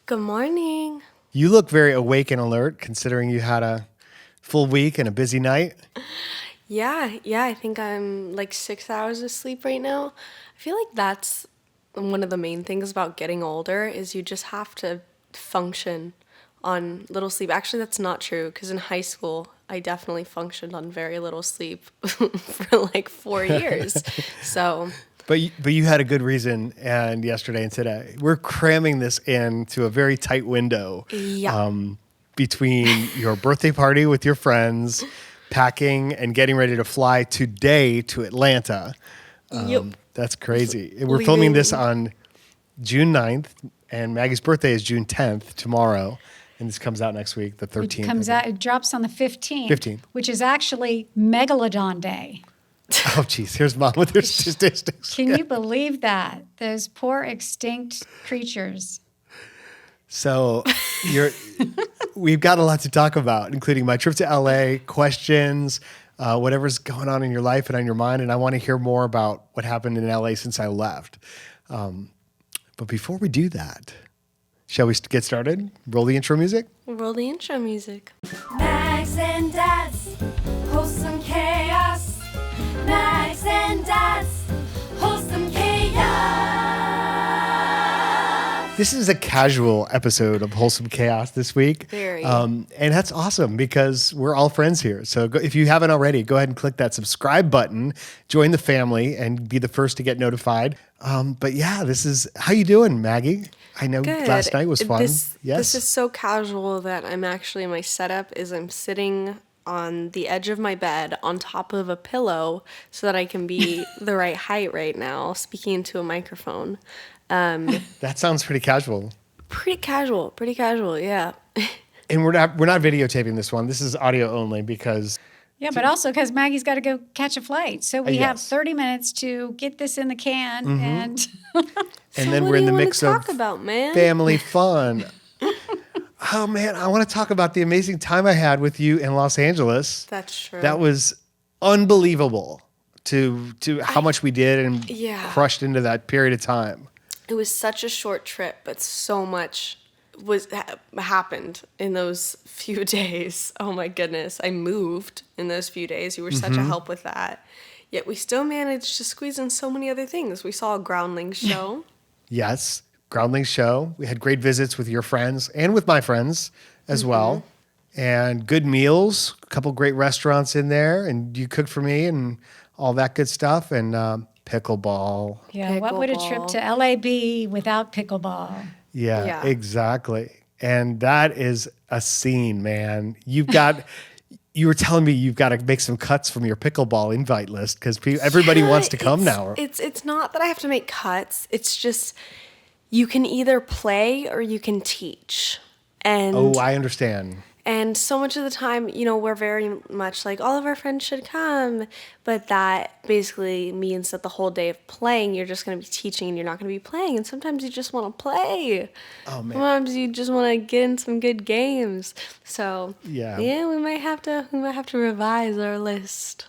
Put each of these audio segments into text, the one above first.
Good morning. You look very awake and alert considering you had a full week and a busy night. Yeah, I think I'm like 6 hours of sleep right now. I feel like that's one of the main things about getting older is you just have to function on little sleep. Actually, that's not true because in high school, I definitely functioned on very little sleep for like 4 years. So, But you had a good reason and yesterday and today. We're cramming this into a very tight window yeah. between your birthday party with your friends, packing and getting ready to fly today to Atlanta. Yep. That's crazy. We're filming this Leaving. on June 9th, and Maggie's birthday is June 10th, tomorrow. And this comes out next week, the 13th. It comes out. It drops on the 15th. 15th. Which is actually Megalodon Day. Oh, geez. Here's Mom with her statistics. Can you believe that? Those poor extinct creatures. So we've got a lot to talk about, including my trip to LA, questions, whatever's going on in your life and on your mind. And I want to hear more about what happened in LA since I left. But before we do that, shall we get started? Roll the intro music. Roll the intro music. Mags and Dads, wholesome chaos. Mags and Dads, wholesome chaos. This is a casual episode of Wholesome Chaos this week. Very. And that's awesome because we're all friends here. So if you haven't already, go ahead and click that subscribe button, join the family, and be the first to get notified. But yeah, this is, how you doing, Maggie? I know Good. last night was fun. This Yes. is so casual that my setup is I'm sitting on the edge of my bed on top of a pillow so that I can be the right height right now, speaking into a microphone. That sounds pretty casual. Pretty casual, yeah. And we're not videotaping this one. This is audio only because Yeah, but also because Maggie's got to go catch a flight. So we have yes. 30 minutes to get this in the can. And and then what we're in do the you mix wanna of talk about, man? family fun. Oh man, I want to talk about the amazing time I had with you in Los Angeles. That's true. That was unbelievable to how much we did and Yeah. crushed into that period of time. It was such a short trip, but so much happened in those few days. Oh my goodness. I moved in those few days. You were such a help with that. Yet we still managed to squeeze in so many other things. We saw a Groundlings show. Yes, Groundlings show. We had great visits with your friends and with my friends as well. And good meals, a couple great restaurants in there, and you cooked for me and all that good stuff. And pickleball. yeah, what would a trip to LA be without pickleball? Yeah, Yeah. exactly. And that is a scene, man. You were telling me you've got to make some cuts from your pickleball invite list because everybody wants to come now. It's not that I have to make cuts. It's just you can either play or you can teach. And Oh, I understand. And so much of the time, we're very much like all of our friends should come, but that basically means that the whole day of playing, you're just going to be teaching and you're not going to be playing. And sometimes you just want to play. Oh, man. Sometimes you just want to get in some good games. So Yeah. we might have to revise our list.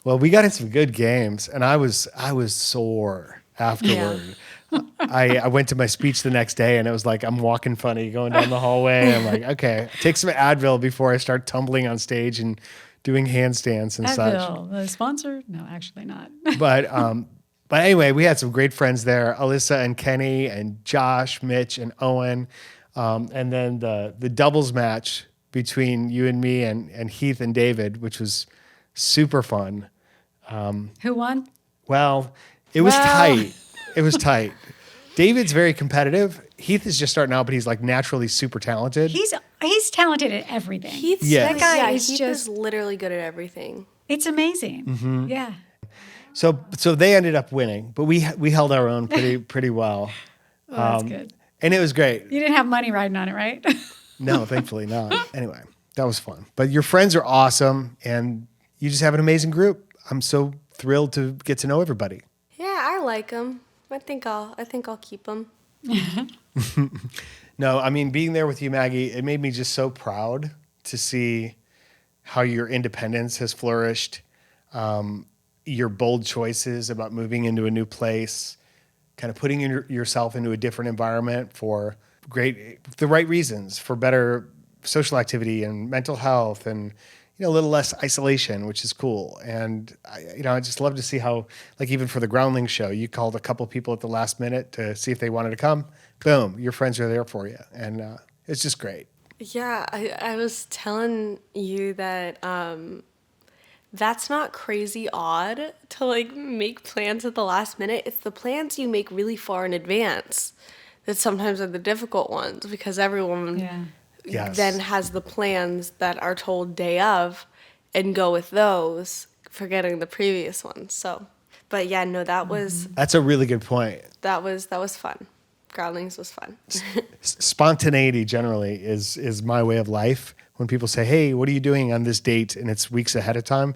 Well, we got in some good games, and I was sore afterward. I went to my speech the next day, and it was like I'm walking funny going down the hallway. I'm like, okay, take some Advil before I start tumbling on stage and doing handstands and such. Advil, the sponsor? No, actually not. But anyway, we had some great friends there, Alyssa and Kenny and Josh, Mitch and Owen, and then the doubles match between you and me and Heath and David, which was super fun. Who won? Well, it was tight. It was tight. David's very competitive. Heath is just starting out, but he's like naturally super talented. He's talented at everything. Yes. That guy is Heath just, is literally good at everything. it's amazing. Yeah. So they ended up winning, but we held our own pretty well. Well, that's good. And it was great. You didn't have money riding on it, right? No, thankfully not. Anyway, that was fun. But your friends are awesome, and you just have an amazing group. I'm so thrilled to get to know everybody. Yeah, I like him. I think I'll keep him. No, I mean, being there with you, Maggie, it made me just so proud to see how your independence has flourished, your bold choices about moving into a new place, kind of putting yourself into a different environment for the right reasons, for better social activity and mental health and, a little less isolation, which is cool. And I just love to see how, like even for the Groundlings show, you called a couple people at the last minute to see if they wanted to come. Boom, your friends are there for you. And it's just great. Yeah, I was telling you that that's not crazy odd to like make plans at the last minute. It's the plans you make really far in advance that sometimes are the difficult ones because everyone Yes. then has the plans that are told day of and go with those, forgetting the previous ones. So, but yeah, no, That's a really good point. that was fun. Groundlings was fun. Spontaneity generally is my way of life. When people say, hey, what are you doing on this date? And it's weeks ahead of time,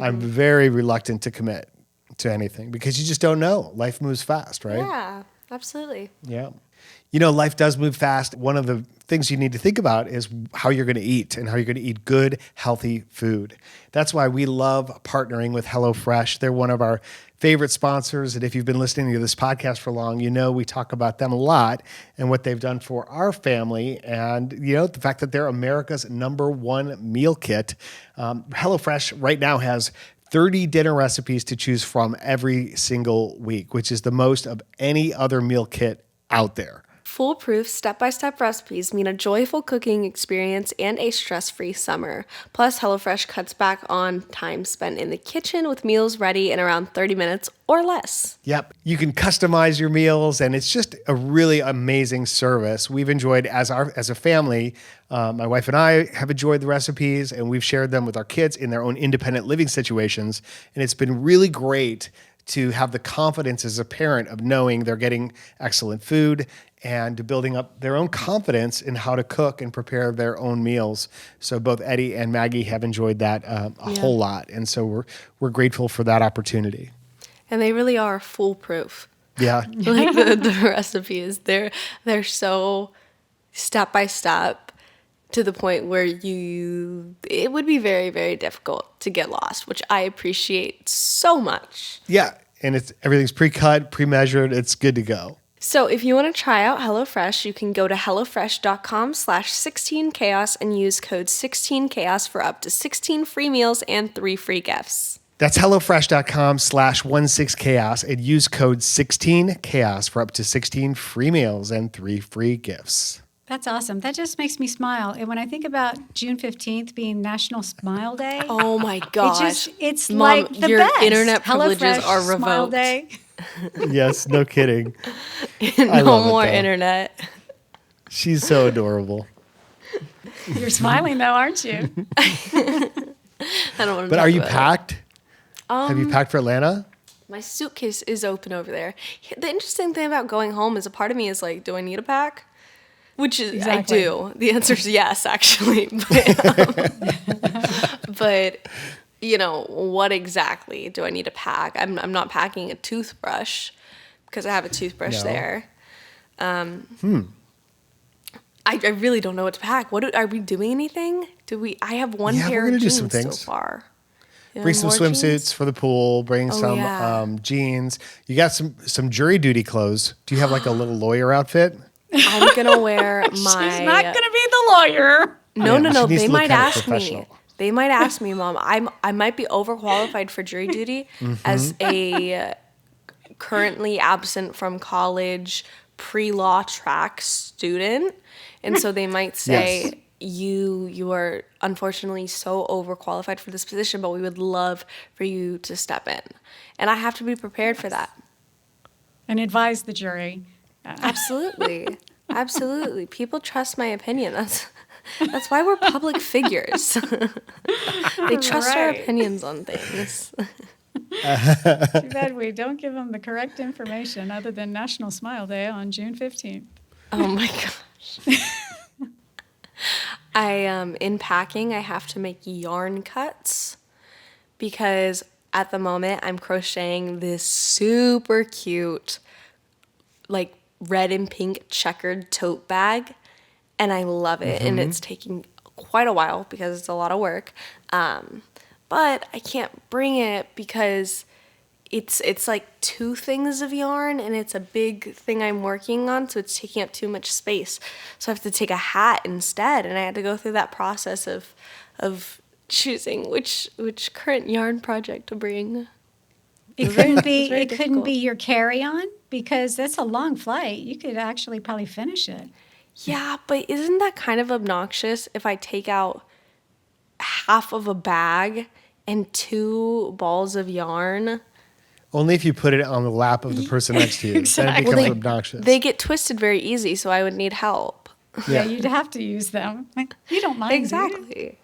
I'm very reluctant to commit to anything because you just don't know. Life moves fast, right? Yeah, absolutely. Yeah. Life does move fast. One of the things you need to think about is how you're going to eat and how you're going to eat good, healthy food. That's why we love partnering with HelloFresh. They're one of our favorite sponsors. And if you've been listening to this podcast for long, we talk about them a lot and what they've done for our family. And, the fact that they're America's #1 meal kit. HelloFresh right now has 30 dinner recipes to choose from every single week, which is the most of any other meal kit out there. Foolproof step-by-step recipes mean a joyful cooking experience and a stress-free summer. Plus, HelloFresh cuts back on time spent in the kitchen with meals ready in around 30 minutes or less. Yep. You can customize your meals, and it's just a really amazing service. We've enjoyed, as a family, my wife and I have enjoyed the recipes, and we've shared them with our kids in their own independent living situations, and it's been really great to have the confidence as a parent of knowing they're getting excellent food and building up their own confidence in how to cook and prepare their own meals. So both Eddie and Maggie have enjoyed that a whole lot. And so we're grateful for that opportunity. And they really are foolproof. Yeah. Like the recipes, they're so step by step to the point where it would be very, very difficult to get lost, which I appreciate so much. Yeah. And everything's pre-cut, pre-measured. It's good to go. So if you want to try out HelloFresh, you can go to hellofresh.com/16chaos and use code 16chaos for up to 16 free meals and 3 free gifts. That's hellofresh.com/16chaos and use code 16chaos for up to 16 free meals and 3 free gifts. That's awesome. That just makes me smile. And when I think about June 15th being National Smile Day, Oh my gosh. it's Mom, like the your best. internet privileges HelloFresh are Smile revoked. Day. Yes, no kidding. No love it, more though. internet. She's so adorable. You're smiling though, aren't you? I don't want to But talk are you about it. packed? Have you packed for Atlanta? My suitcase is open over there. The interesting thing about going home is a part of me is like, do I need a pack? Which is, Exactly. I do. The answer is yes, actually. But what exactly do I need to pack? I'm not packing a toothbrush because I have a toothbrush No. there. I really don't know what to pack. Are we doing anything? I have one Yeah, pair we're gonna of do jeans some so things. far. Bring some More swimsuits jeans? for the pool. Bring Oh, some yeah. jeans. You got some jury duty clothes. Do you have like a little lawyer outfit? I'm gonna wear my. She's not going to be the lawyer. No, Yeah, no, she no. needs They to look might kinda ask me. professional. They might ask me, Mom. I might be overqualified for jury duty as a currently absent from college pre-law track student, and so they might say. Yes. You are unfortunately so overqualified for this position, but we would love for you to step in. And I have to be prepared for that. And advise the jury. Absolutely. Absolutely. People trust my opinion. That's why we're public figures. They trust our Right. opinions on things. Too bad we don't give them the correct information other than National Smile Day on June 15th. Oh my gosh. In packing, I have to make yarn cuts because at the moment I'm crocheting this super cute, like red and pink checkered tote bag, and I love it. And it's taking quite a while because it's a lot of work. But I can't bring it because it's like 2 things of yarn, and it's a big thing I'm working on, so it's taking up too much space. So I have to take a hat instead, and I had to go through that process of choosing which current yarn project to bring. It couldn't very be difficult. your carry-on because that's a long flight. You could actually probably finish it. Yeah, but isn't that kind of obnoxious if I take out half of a bag and 2 balls of yarn? Only if you put it on the lap of the person next to you. Then it Exactly. becomes Well, obnoxious. They get twisted very easy, so I would need help. Yeah, you'd have to use them. You don't mind, do you? Exactly.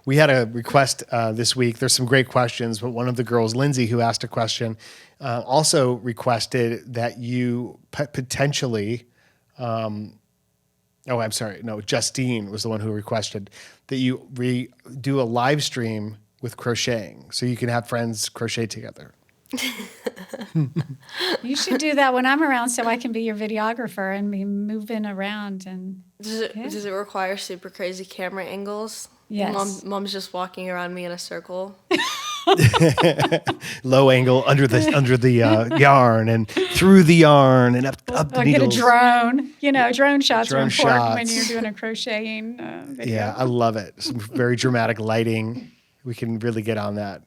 We had a request this week. There's some great questions, but one of the girls, Lindsay, who asked a question, also requested that you potentially, I'm sorry, no, Justine was the one who requested that you do a live stream with crocheting so you can have friends crochet together. You should do that when I'm around so I can be your videographer and be moving around. And Does it require super crazy camera angles? Yes. Mom's just walking around me in a circle. Low angle under the yarn and through the yarn and up the I'll get a needles. drone. Drone shots Drone are important when shots. you're doing a crocheting video. Yeah, I love it. Some very dramatic lighting. We can really get on that.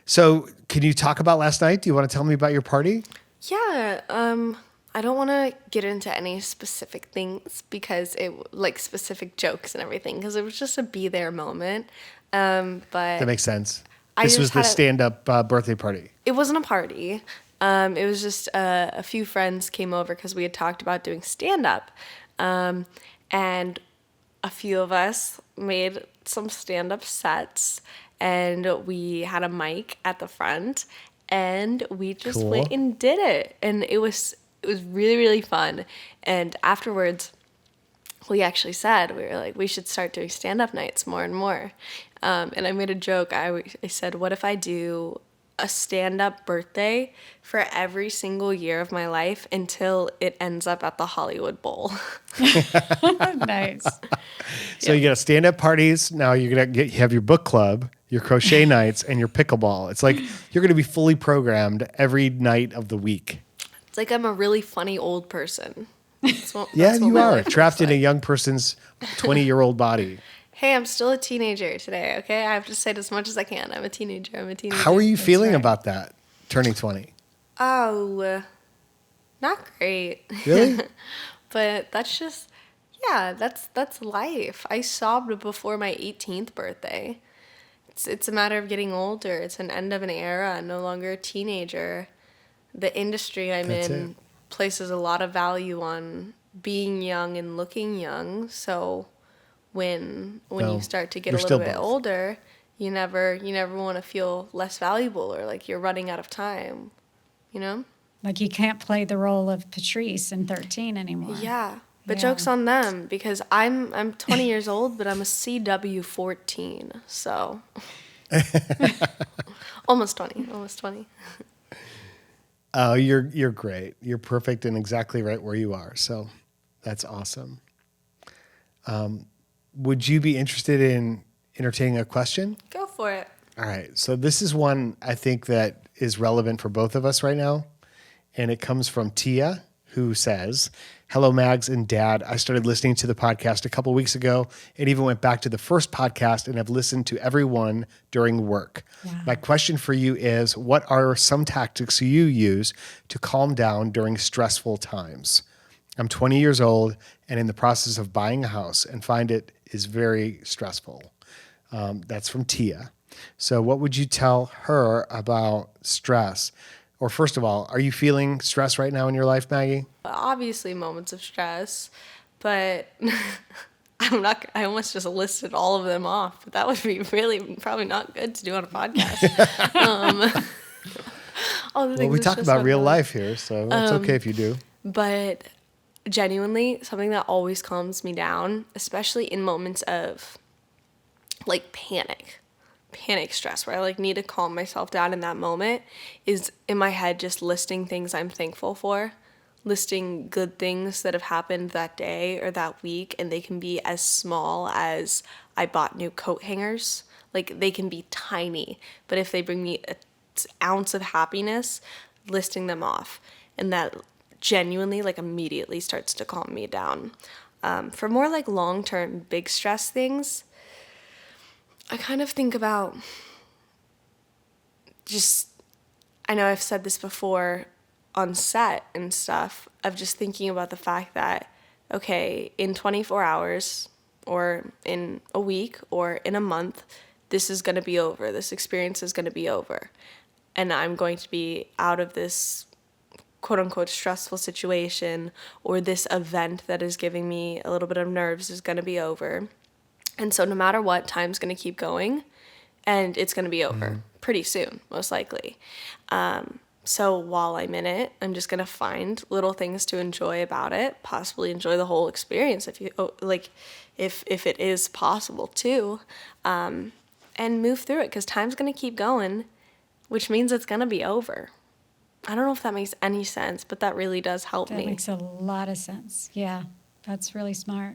So, can you talk about last night? Do you want to tell me about your party? Yeah, I don't want to get into any specific things because specific jokes and everything, because it was just a be there moment. But That makes sense. I This just was the had a- stand-up birthday party. it wasn't a party. It was just a few friends came over because we had talked about doing stand up, and a few of us made some stand up sets, and we had a mic at the front, and we just Cool. went and did it, and it was really, really fun. And afterwards, we actually said, we were like, we should start doing stand-up nights more and more. And I made a joke. I said, what if I do a stand-up birthday for every single year of my life until it ends up at the Hollywood Bowl? Nice. So you got stand-up parties. Now you're gonna have your book club, your crochet nights, and your pickleball. It's like you're gonna be fully programmed every night of the week. It's like I'm a really funny old person. That's what You my are life trapped looks in a like. young person's 20-year-old body. Hey, I'm still a teenager today, okay? I have to say it as much as I can. I'm a teenager. How are you feeling right. about that? Turning 20. Oh, not great. Really? But that's just, yeah, that's life. I sobbed before my 18th birthday. It's a matter of getting older. It's an end of an era. I'm no longer a teenager. The industry I'm That's in it. places a lot of value on being young and looking young. So when Well, you start to get you're a little still bit both. older, you never want to feel less valuable or like you're running out of time, you know? Like you can't play the role of Patrice in 13 anymore. Yeah. But Yeah. joke's on them because I'm 20 years old, but I'm a CW 14. So almost 20. Oh, you're great. You're perfect and exactly right where you are. So that's awesome. Would you be interested in entertaining a question? Go for it. All right. So this is one I think that is relevant for both of us right now. And it comes from Tia, who says, "Hello, Mags and Dad. I started listening to the podcast a couple weeks ago and even went back to the first podcast and have listened to every one during work. Wow. My question for you is, what are some tactics you use to calm down during stressful times? I'm 20 years old and in the process of buying a house and find it is very stressful." That's from Tia. So what would you tell her about stress? Or first of all, are you feeling stress right now in your life, Maggie? Obviously moments of stress, but I almost just listed all of them off, but that would be really probably not good to do on a podcast. All the Well, things we that talk stress about me real out. life here, so it's okay if you do. But genuinely, something that always calms me down, especially in moments of like panic stress, where I like need to calm myself down in that moment, is in my head just listing things I'm thankful for, listing good things that have happened that day or that week, and they can be as small as I bought new coat hangers. Like they can be tiny, but if they bring me ounce of happiness listing them off. And that genuinely, like, immediately starts to calm me down. For more, like, long-term big stress things, I kind of think about just, I know I've said this before on set and stuff, of just thinking about the fact that, okay, in 24 hours or in a week or in a month, this is going to be over. This experience is going to be over. And I'm going to be out of this quote unquote stressful situation, or this event that is giving me a little bit of nerves is going to be over. And so no matter what, time's going to keep going, and it's going to be over pretty soon, most likely. So while I'm in it, I'm just going to find little things to enjoy about it, possibly enjoy the whole experience if it is possible too, and move through it, because time's going to keep going, which means it's going to be over. I don't know if that makes any sense, but that really does help me. That makes a lot of sense. Yeah, that's really smart.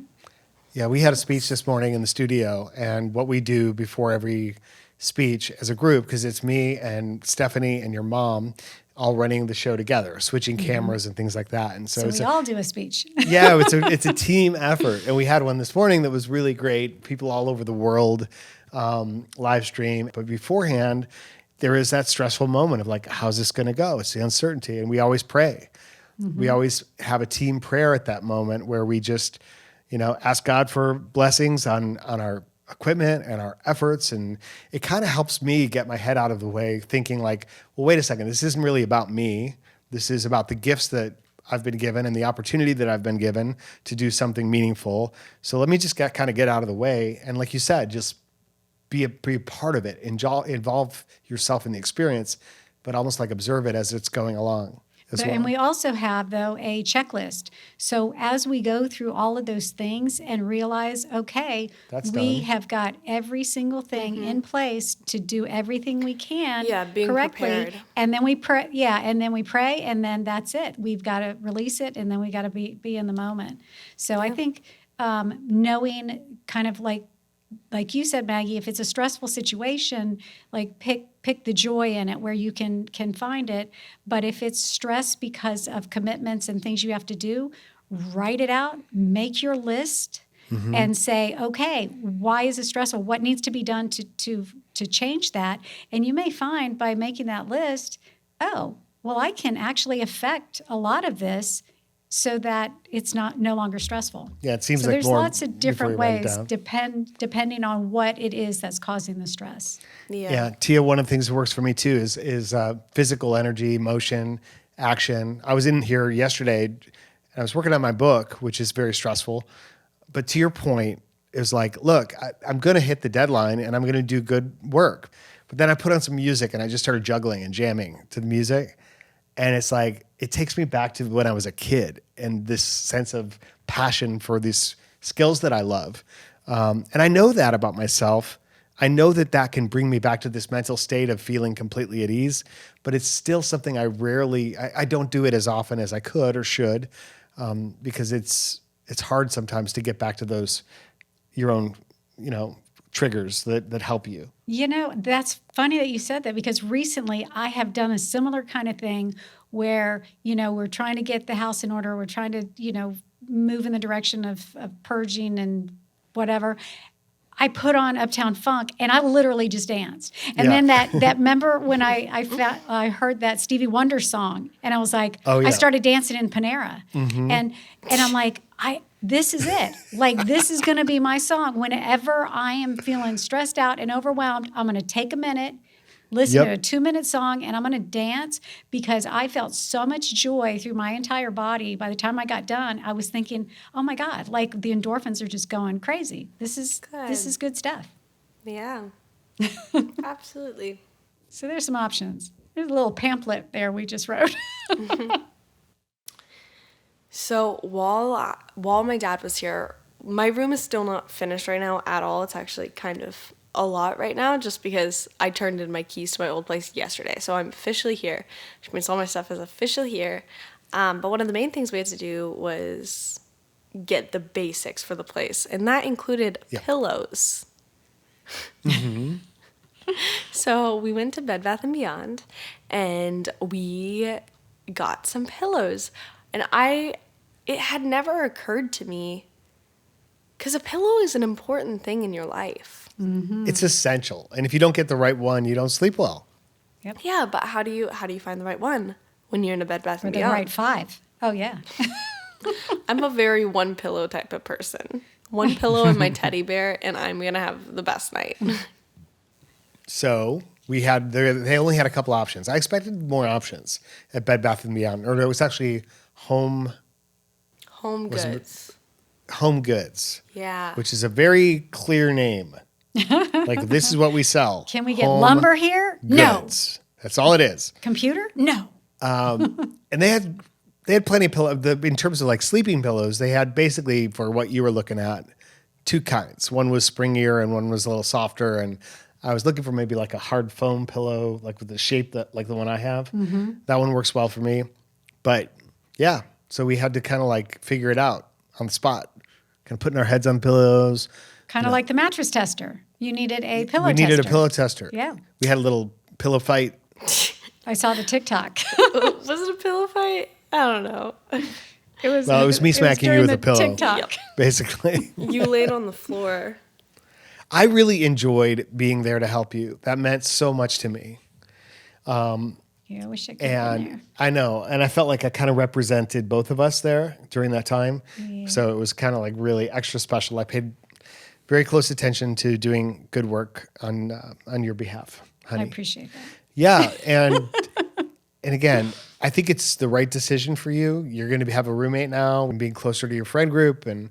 Yeah, we had a speech this morning in the studio, and what we do before every speech as a group, because it's me and Stephanie and your mom all running the show together, switching cameras and things like that. And so we all do a speech. Yeah, it's a team effort. And we had one this morning that was really great. People all over the world live stream. But beforehand, there is that stressful moment of like, how's this going to go? It's the uncertainty. And we always pray. We always have a team prayer at that moment where we just, ask God for blessings on our equipment and our efforts. And it kind of helps me get my head out of the way, thinking like, well, wait a second, this isn't really about me. This is about the gifts that I've been given and the opportunity that I've been given to do something meaningful. So let me just get out of the way. And like you said, just be a part of it, involve yourself in the experience, but almost like observe it as it's going along. And we also have, though, a checklist. So as we go through all of those things and realize, okay, we have got every single thing in place to do everything we can being correctly. Prepared. And then we pray, and then that's it. We've got to release it, and then we got to be in the moment. So I think knowing kind of like you said, Maggie, if it's a stressful situation, like pick the joy in it where you can find it. But if it's stress because of commitments and things you have to do, write it out, make your list, and say, okay, why is it stressful? What needs to be done to change that? And you may find by making that list, oh, well, I can actually affect a lot of this so that it's no longer stressful. Yeah, it seems so like there's more lots of different ways depending on what it is that's causing the stress. Yeah, Tia, one of the things that works for me too is physical energy, motion, action. I was in here yesterday and I was working on my book, which is very stressful. But to your point, it was like, look, I'm going to hit the deadline and I'm going to do good work. But then I put on some music and I just started juggling and jamming to the music. And it's like, it takes me back to when I was a kid and this sense of passion for these skills that I love. And I know that about myself. I know that can bring me back to this mental state of feeling completely at ease, but it's still something I don't do it as often as I could or should, because it's hard sometimes to get back to those, your own, triggers that help you. That's funny that you said that, because recently I have done a similar kind of thing where, we're trying to get the house in order. We're trying to, move in the direction of purging and whatever. I put on Uptown Funk and I literally just danced. And then that remember when I heard that Stevie Wonder song and I was like, I started dancing in Panera. And I'm like, this is it. Like, this is going to be my song. Whenever I am feeling stressed out and overwhelmed, I'm going to take a minute, listen to a 2-minute song, and I'm going to dance, because I felt so much joy through my entire body. By the time I got done, I was thinking, oh my God, like the endorphins are just going crazy. This is good stuff. Yeah, absolutely. So there's some options. There's a little pamphlet there we just wrote. So while my dad was here, my room is still not finished right now at all. It's actually kind of a lot right now, just because I turned in my keys to my old place yesterday. So I'm officially here, which means all my stuff is officially here. But one of the main things we had to do was get the basics for the place. And that included pillows. So we went to Bed Bath & Beyond, and we got some pillows. And it had never occurred to me, because a pillow is an important thing in your life. It's essential. And if you don't get the right one, you don't sleep well. Yeah, but how do you find the right one when you're in a Bed Bath & Or the Beyond? right 5. Oh, yeah. I'm a very one pillow type of person. One pillow and my teddy bear, and I'm going to have the best night. So they only had a couple options. I expected more options at Bed Bath & Beyond. Or it was actually Home Goods. Goods. Yeah. Which is a very clear name. Like, this is what we sell. Can we get Home lumber here? Goods. That's all it is. Computer? No. And they had plenty of pillows. In terms of like sleeping pillows, they had basically, for what you were looking at, 2 kinds. One was springier and one was a little softer. And I was looking for maybe like a hard foam pillow, like with the shape that like the one I have. That one works well for me. But yeah, so we had to kind of like figure it out on the spot, kind of putting our heads on pillows. Kind of like the mattress tester. You needed a pillow We tester. needed a pillow tester. Yeah. We had a little pillow fight. I saw the TikTok. Was it a pillow fight? I don't know. It was me smacking you during with the a pillow. TikTok. Yep. Basically. You laid on the floor. I really enjoyed being there to help you. That meant so much to me. Yeah, I wish I could have been there. And I know. And I felt like I kind of represented both of us there during that time. Yeah. So it was kind of like really extra special. I paid very close attention to doing good work on your behalf, honey. I appreciate that. Yeah. And again, I think it's the right decision for you. You're going to have a roommate now and being closer to your friend group. And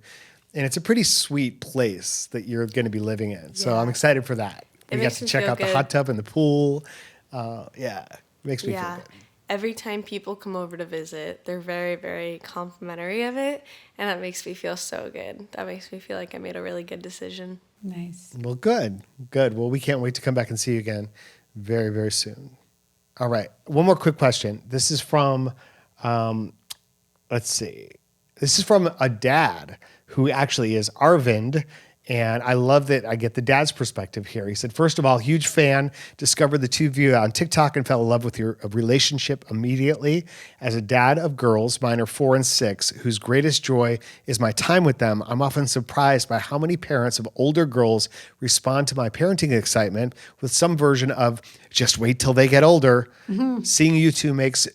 it's a pretty sweet place that you're going to be living in. So Yeah. I'm excited for that. It We got makes to me check feel out the good. hot tub and the pool. Yeah. Makes me feel Yeah. good. Every time people come over to visit, they're very, very complimentary of it. And that makes me feel so good. That makes me feel like I made a really good decision. Nice. Well, good. Good. Well, we can't wait to come back and see you again very, very soon. All right. One more quick question. This is from, let's see. This is from a dad who actually is Arvind. And I love that I get the dad's perspective here. He said, first of all, huge fan, discovered the two of you on TikTok and fell in love with your relationship immediately. As a dad of girls, mine are 4 and 6, whose greatest joy is my time with them, I'm often surprised by how many parents of older girls respond to my parenting excitement with some version of, just wait till they get older. Seeing you two makes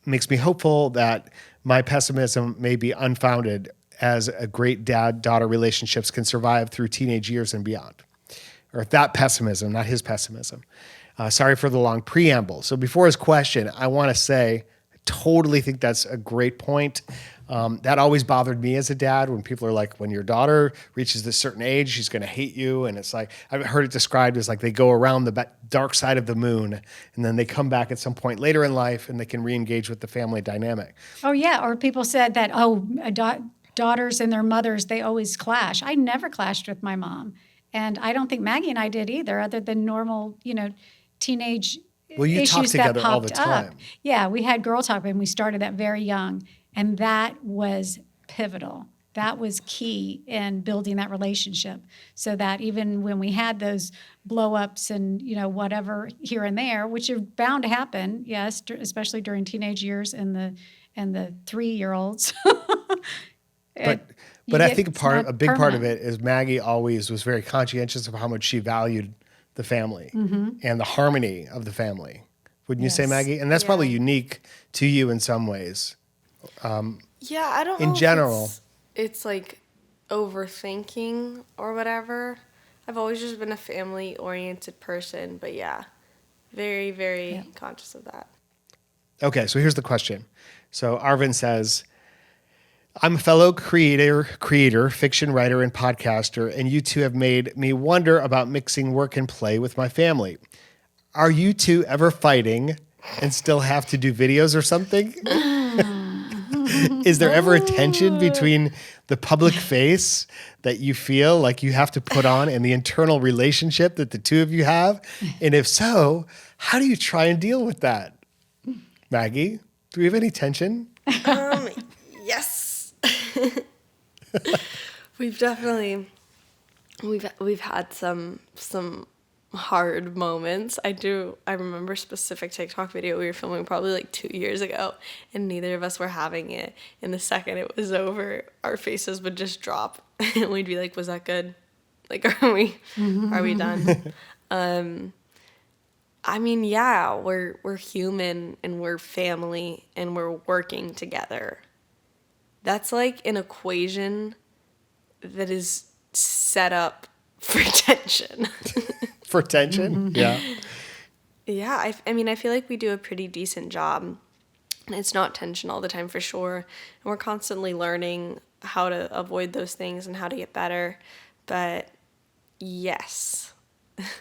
me hopeful that my pessimism may be unfounded, as a great dad-daughter relationships can survive through teenage years and beyond. Or that pessimism, not his pessimism. Sorry for the long preamble. So before his question, I want to say, I totally think that's a great point. That always bothered me as a dad when people are like, when your daughter reaches this certain age, she's going to hate you. And it's like, I've heard it described as like they go around the dark side of the moon and then they come back at some point later in life and they can re-engage with the family dynamic. Oh, yeah. Or people said that, daughters and their mothers, they always clash. I never clashed with my mom. And I don't think Maggie and I did either, other than normal, teenage Well, you talk issues that together all the popped up. time. Yeah, we had girl talk and we started that very young. And that was pivotal. That was key in building that relationship, so that even when we had those blow-ups and, whatever here and there, which are bound to happen, yes, especially during teenage years and the 3-year-olds. But I think a big part of it is Maggie always was very conscientious of how much she valued the family and the harmony of the family. Wouldn't you say, Yes. Maggie? And that's probably unique to you in some ways. Yeah, I don't know. In if general. it's like overthinking or whatever. I've always just been a family-oriented person, but yeah, very, very conscious of that. Okay, so here's the question. So Arvind says, I'm a fellow creator, fiction writer, and podcaster, and you two have made me wonder about mixing work and play with my family. Are you two ever fighting and still have to do videos or something? Is there ever a tension between the public face that you feel like you have to put on and the internal relationship that the two of you have? And if so, how do you try and deal with that? Maggie, do we have any tension? Yes. We've definitely we've had some hard moments. I remember a specific TikTok video we were filming probably like 2 years ago, and neither of us were having it. And the second it was over, our faces would just drop and we'd be like, was that good? Like, are we done? I mean, yeah, we're human and we're family and we're working together. That's like an equation that is set up for tension. For tension? Yeah. Yeah, I mean, I feel like we do a pretty decent job. And it's not tension all the time for sure. And we're constantly learning how to avoid those things and how to get better. But yes.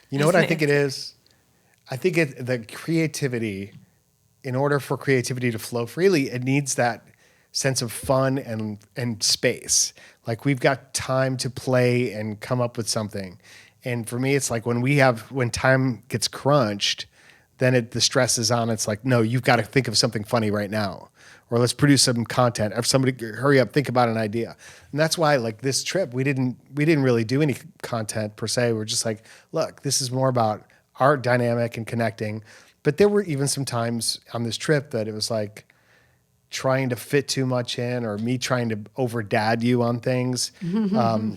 You know what I think it is? I think the creativity, in order for creativity to flow freely, it needs that sense of fun and space. Like we've got time to play and come up with something. And for me, it's like when time gets crunched, then the stress is on. It's like, no, you've got to think of something funny right now, or let's produce some content. Or somebody hurry up, think about an idea. And that's why, like this trip, we didn't really do any content per se. We're just like, look, this is more about our dynamic and connecting. But there were even some times on this trip that it was like trying to fit too much in, or me trying to over dad you on things,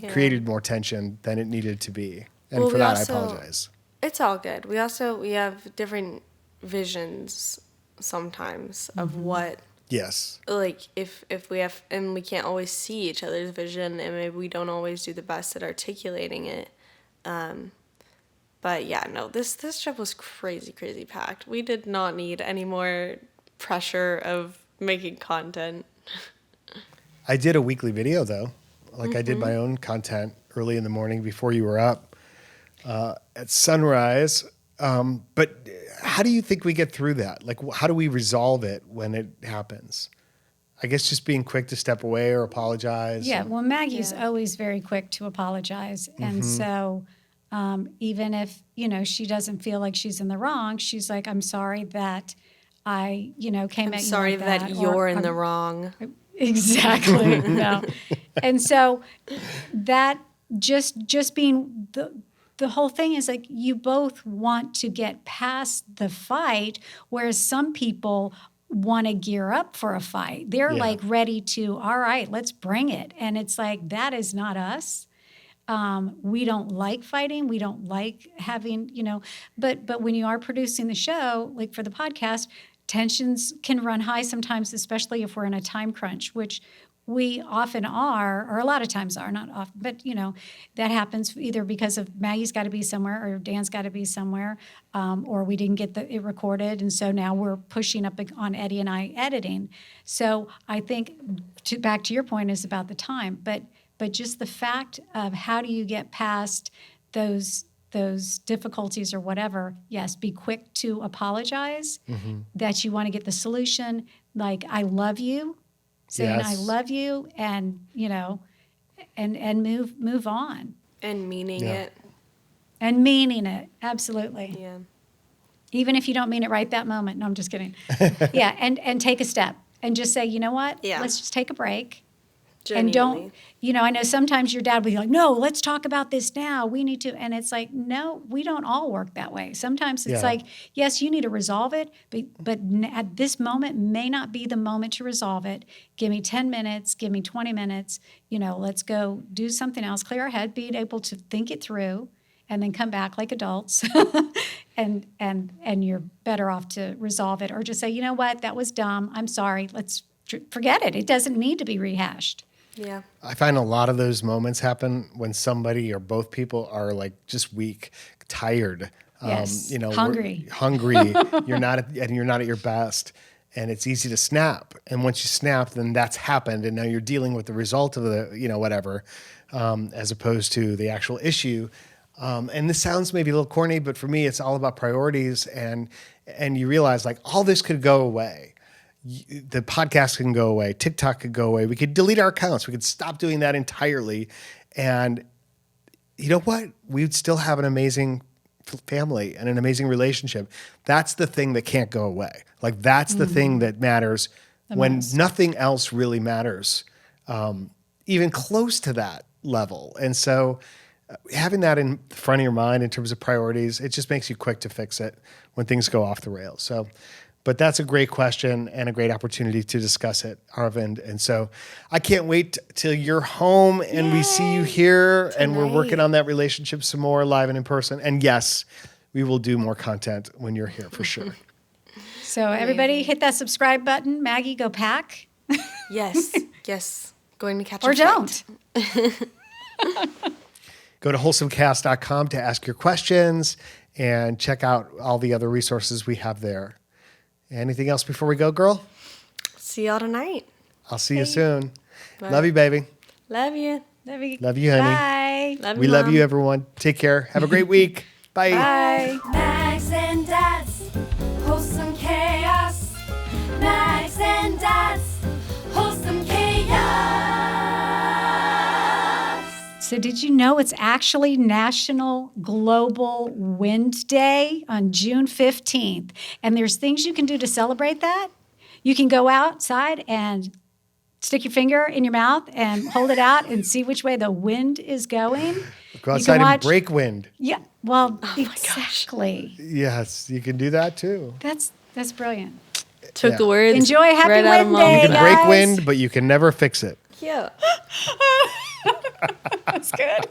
created more tension than it needed to be. And Well, for we that, also- I apologize. It's all good. We have different visions sometimes of what, Yes. like if we have, and we can't always see each other's vision, and maybe we don't always do the best at articulating it. But yeah, no, this trip was crazy packed. We did not need any more pressure of making content. I did a weekly video though. Like I did my own content early in the morning before you were up at sunrise. But how do you think we get through that? Like, how do we resolve it when it happens? I guess just being quick to step away or apologize. Yeah, well, Maggie's Yeah. always very quick to apologize. And so even if, she doesn't feel like she's in the wrong, she's like, I'm sorry that I, came I'm at you sorry like that that. or, you're in the I'm- wrong. Exactly. No. And so that just being the whole thing is like you both want to get past the fight, whereas some people want to gear up for a fight. They're Yeah. like ready to, all right, let's bring it. And it's like, that is not us. We don't like fighting. We don't like having, but when you are producing the show, like for the podcast, tensions can run high sometimes, especially if we're in a time crunch, which we often are, or a lot of times are, not often, but that happens either because of Maggie's got to be somewhere or Dan's got to be somewhere, or we didn't get it recorded. And so now we're pushing up on Eddie and I editing. So I think back to your point is about the time, but just the fact of how do you get past those difficulties or whatever, yes, be quick to apologize, that you want to get the solution, like, I love you, saying I Yes. love you, and, and move on. And meaning Yeah. it. And meaning it, absolutely. Yeah. Even if you don't mean it right that moment. No, I'm just kidding. Yeah, and take a step and just say, you know what? Yeah. Let's just take a break. Genuinely. And don't, I know sometimes your dad will be like, no, let's talk about this now. We need to. And it's like, no, we don't all work that way. Sometimes it's Yeah. like, yes, you need to resolve it, but at this moment may not be the moment to resolve it. Give me 10 minutes, give me 20 minutes, let's go do something else, clear our head, being able to think it through, and then come back like adults. and you're better off to resolve it, or just say, you know what, that was dumb. I'm sorry. Let's forget it. It doesn't need to be rehashed. Yeah. I find a lot of those moments happen when somebody or both people are like just weak, tired, Yes. we're Hungry. hungry. You're not at your best, and it's easy to snap. And once you snap, then that's happened, and now you're dealing with the result of the whatever, as opposed to the actual issue. And this sounds maybe a little corny, but for me, it's all about priorities, and you realize like all this could go away. The podcast can go away. TikTok could go away. We could delete our accounts. We could stop doing that entirely. And you know what? We'd still have an amazing family and an amazing relationship. That's the thing that can't go away. Like that's the thing that matters when most. nothing else really matters, even close to that level. And so having that in front of your mind in terms of priorities, it just makes you quick to fix it when things go off the rails. So, but that's a great question and a great opportunity to discuss it, Arvind. And so I can't wait till you're home and we see you here and we're working on that relationship some more live and in person. And yes, we will do more content when you're here for sure. So everybody hit that subscribe button. Maggie, go pack. Yes, yes. Going to catch Or a flight. don't. Go to wholesomecast.com to ask your questions and check out all the other resources we have there. Anything else before we go, girl? See y'all tonight. I'll see you soon. Bye. Love you, baby. Love you. Love you, honey. Bye. Love you, We love Mom. you, everyone. Take care. Have a great week. Bye. Bye. Max and Dad's wholesome chaos. Max and Dad's wholesome chaos. So did you know it's actually National Global Wind Day on June 15th? And there's things you can do to celebrate that. You can go outside and stick your finger in your mouth and hold it out and see which way the wind is going. Go You outside can and watch- break wind. Yeah, well, my gosh. exactly. Yes, you can do that too. That's brilliant. Took Yeah. the words Enjoy Happy right out of Wind Mom's Day. You can mouth. break guys. wind, but you can never fix it. Yeah. That's good.